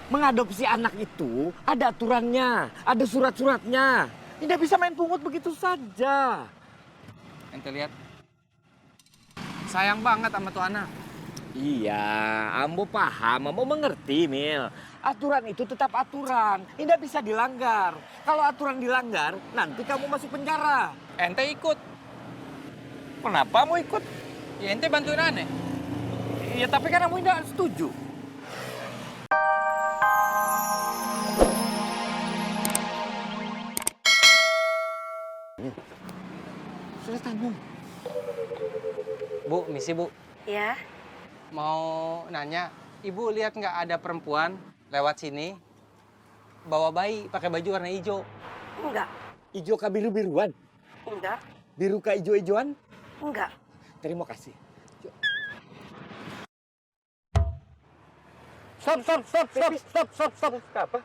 Mengadopsi anak itu ada aturannya, ada surat-suratnya. Tidak bisa main pungut begitu saja. Ente lihat, sayang banget sama tuh anak. Iya, Ambo paham, Ambo mengerti, Mil. Aturan itu tetap aturan, tidak bisa dilanggar. Kalau aturan dilanggar, nanti kamu masuk penjara. Ente ikut, Kenapa mau ikut? ya ente bantuin aneh. Ya tapi kan kamu tidak setuju. Sudah tanggung. Bu, misi bu, Ya, mau nanya, ibu lihat nggak ada perempuan lewat sini bawa bayi pakai baju warna hijau? enggak, Ijo ka biru-biruan, enggak, biru ka ijo-ijoan. enggak. Terima kasih. Stop, stop, stop, stop, stop, stop, stop. Apa?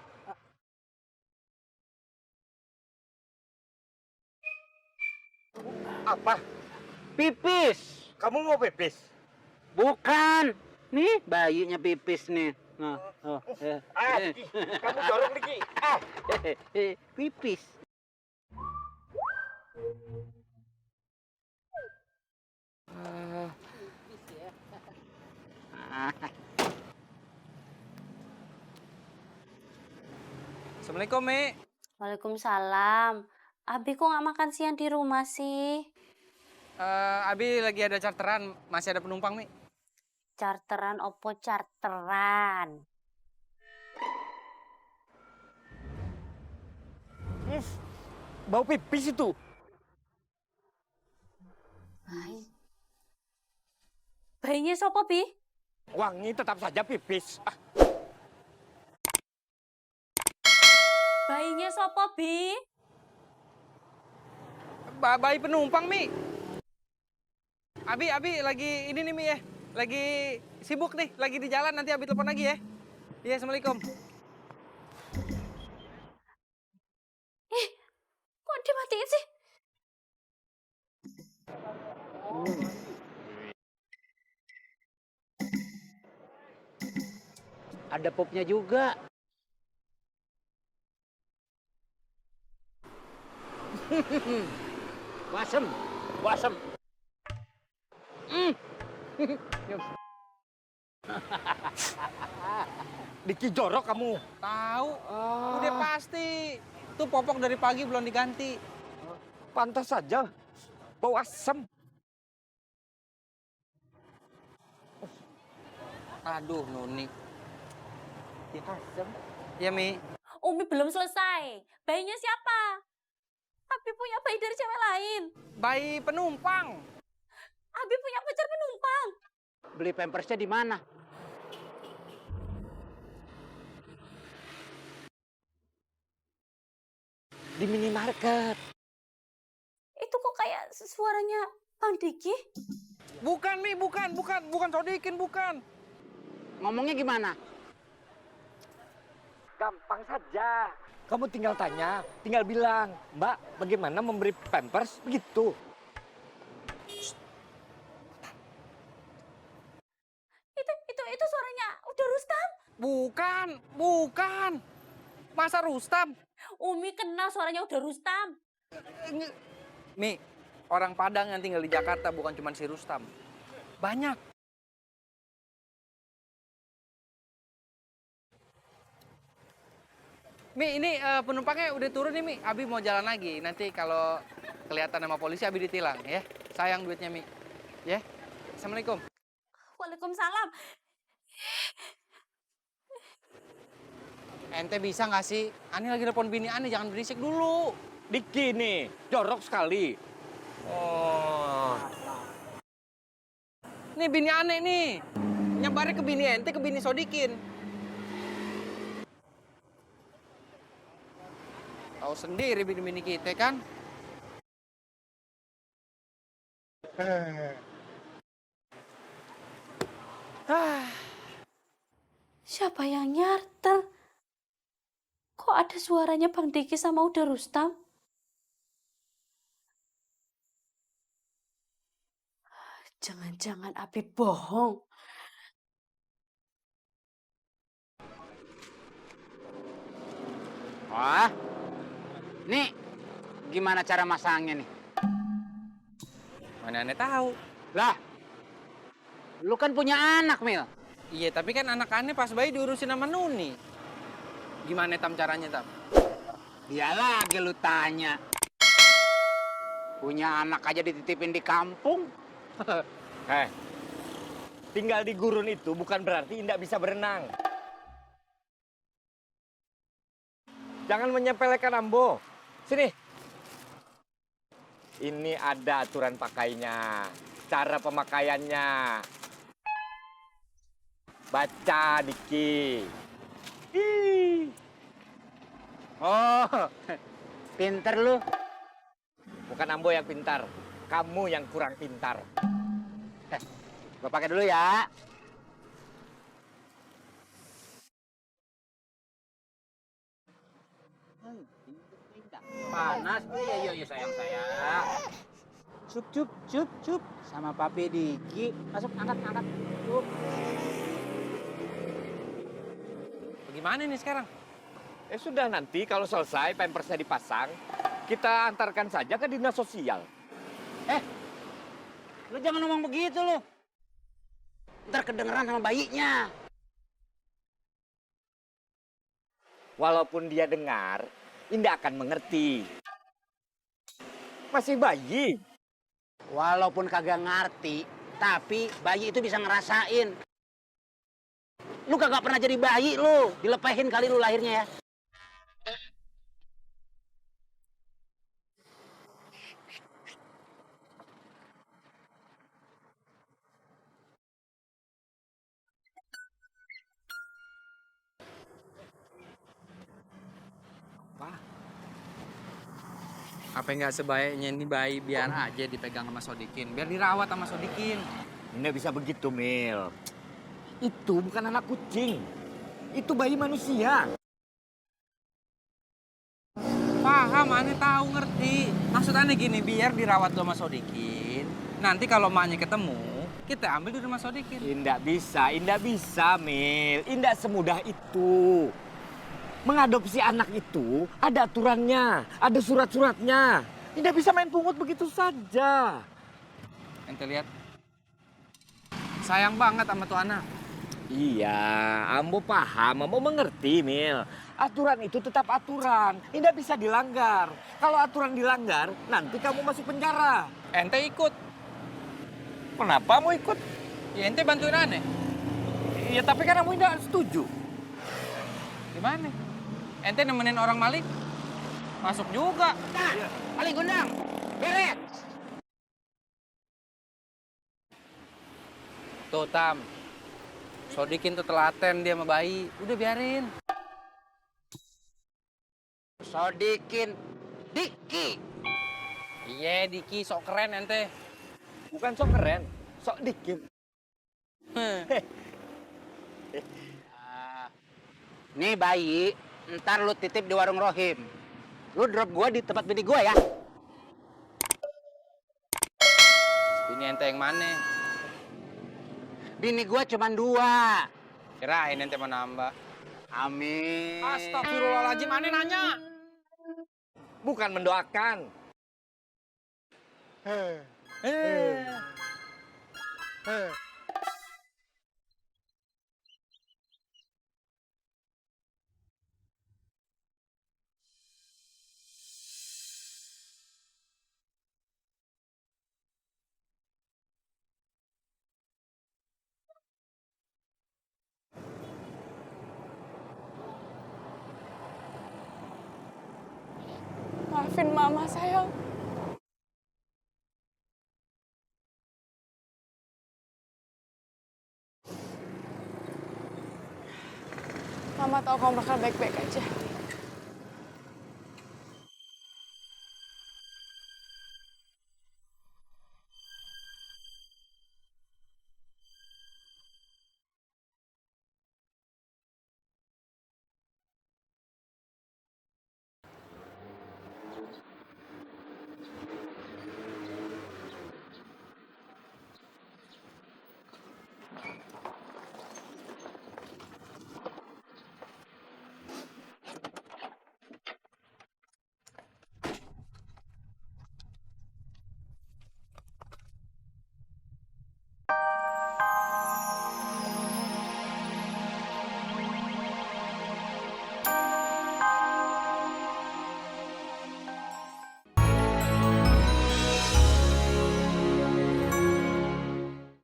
Apa? Pipis. Kamu mau pipis? Bukan. Nih, bayinya pipis nih. Nah, Kamu dorong lagi. Pipis. Assalamualaikum, Mi. Waalaikumsalam. Abi kok nggak makan siang di rumah sih? Abi lagi ada charteran, masih ada penumpang, Mi. Charteran opo charteran? Bau pipis itu. Bayinya sopo, Bi? Wangi tetap saja pipis. Bayinya sopo, Bi? Bayi penumpang, Mi. Abi lagi ini nih, Mi ya. Lagi sibuk nih, lagi di jalan, nanti Abi telepon lagi ya. Iya, Assalamualaikum. Kok dimatiin sih? Ada popnya juga. Wasem, wasem. Diki jorok kamu. Tahu, udah pasti. Tuh popok dari pagi belum diganti. Pantas saja. Bau asam. Aduh, Nuni. Asam. Ya, Mi. Umi belum selesai. Bayinya siapa? Abi punya bayi dari cewek lain. Bayi penumpang. Abi punya pacar penumpang. Beli pampersnya di mana? Di minimarket. Itu kok kayak suaranya Bang Diki? Bukan, Mi, bukan Sodikin, bukan. Ngomongnya gimana? Gampang saja. Kamu tinggal tanya, tinggal bilang, Mbak, bagaimana memberi pampers? Begitu. Itu suaranya udah Rustam. Bukan. Masa Rustam? Umi kenal suaranya udah Rustam. Mi, orang Padang yang tinggal di Jakarta bukan cuma si Rustam. Banyak. Mi, ini penumpangnya udah turun nih, Mi. Abi mau jalan lagi. Nanti kalau kelihatan sama polisi, Abi ditilang, ya. Sayang duitnya, Mi. Ya. Assalamualaikum. Waalaikumsalam. Ente bisa nggak sih? Ani lagi telepon bini Ani, jangan berisik dulu. Diki nih, jorok sekali. Oh. Nih bini Ani nih. Nyebarnya ke bini ente, ke bini Sodikin. Tahu sendiri bini-bini kita kan. Siapa yang nyarter? Kok ada suaranya Bang Diki sama udah Rustam? Jangan-jangan Abi bohong. Wah, nih gimana cara masangnya nih? Mana aneh tahu. Lah, lu kan punya anak, Mil. Iya, tapi kan anak aneh pas bayi diurusin sama Nuni. Gimana Tam caranya, Tam? Dia lagi lu tanya. Punya anak aja dititipin di kampung. Eh, tinggal di gurun itu bukan berarti Indah bisa berenang. Jangan menyepelekan Ambo. Sini. Ini ada aturan pakainya, cara pemakaiannya. Baca, Diki. Ih. Oh, pinter lu. Bukan Ambo yang pintar, kamu yang kurang pintar. Gua pakai dulu ya. Panas. Iya sayang saya. Cup. Sama Papi Diki. Masuk, angkat. Cup. Bagaimana nih sekarang? Sudah nanti kalau selesai pampersnya dipasang, kita antarkan saja ke dinas sosial. Lu jangan ngomong begitu lu. Ntar kedengeran sama bayinya. Walaupun dia dengar, Indah akan mengerti. Masih bayi. Walaupun kagak ngerti, tapi bayi itu bisa ngerasain. Lu kagak pernah jadi bayi lu. Dilepehin kali lu lahirnya ya. Apa nggak sebaiknya ini bayi biar aja dipegang sama Sodikin, biar dirawat sama Sodikin. Nggak bisa begitu, Mil. Itu bukan anak kucing. Itu bayi manusia. Paham, aneh tahu ngerti. Maksud aneh gini, biar dirawat sama Sodikin. Nanti kalau emaknya ketemu, kita ambil di rumah Sodikin. Indah bisa, Mil. Indah semudah itu. Mengadopsi anak itu ada aturannya, ada surat-suratnya. Tidak bisa main pungut begitu saja. Ente lihat, sayang banget sama tuh anak. Iya, Ambo paham, Ambo mengerti, Mil. Aturan itu tetap aturan, tidak bisa dilanggar. Kalau aturan dilanggar, nanti kamu masuk penjara. Ente ikut, Kenapa mau ikut? ya ente bantuin aneh. Ya tapi kan kamu tidak setuju. Gimana? Ente nemenin orang maling, masuk juga. Nah, paling gundang. Beres. Tuh Tam, Sodikin tuh telaten dia sama bayi, udah biarin. Sodikin. Diki. Iya Diki, sok keren ente. Bukan sok keren, sok dikit. Nih bayi, ntar lu titip di warung Rohim. Lu drop gua di tempat bini gua ya. Ini ente yang mana? Bini gua cuma 2. Kirain ente mau nambah. Amin. Astagfirullahaladzim, aneh nanya. Bukan mendoakan. Maafin mama, sayang. Mama tahu kamu bakal baik-baik aja.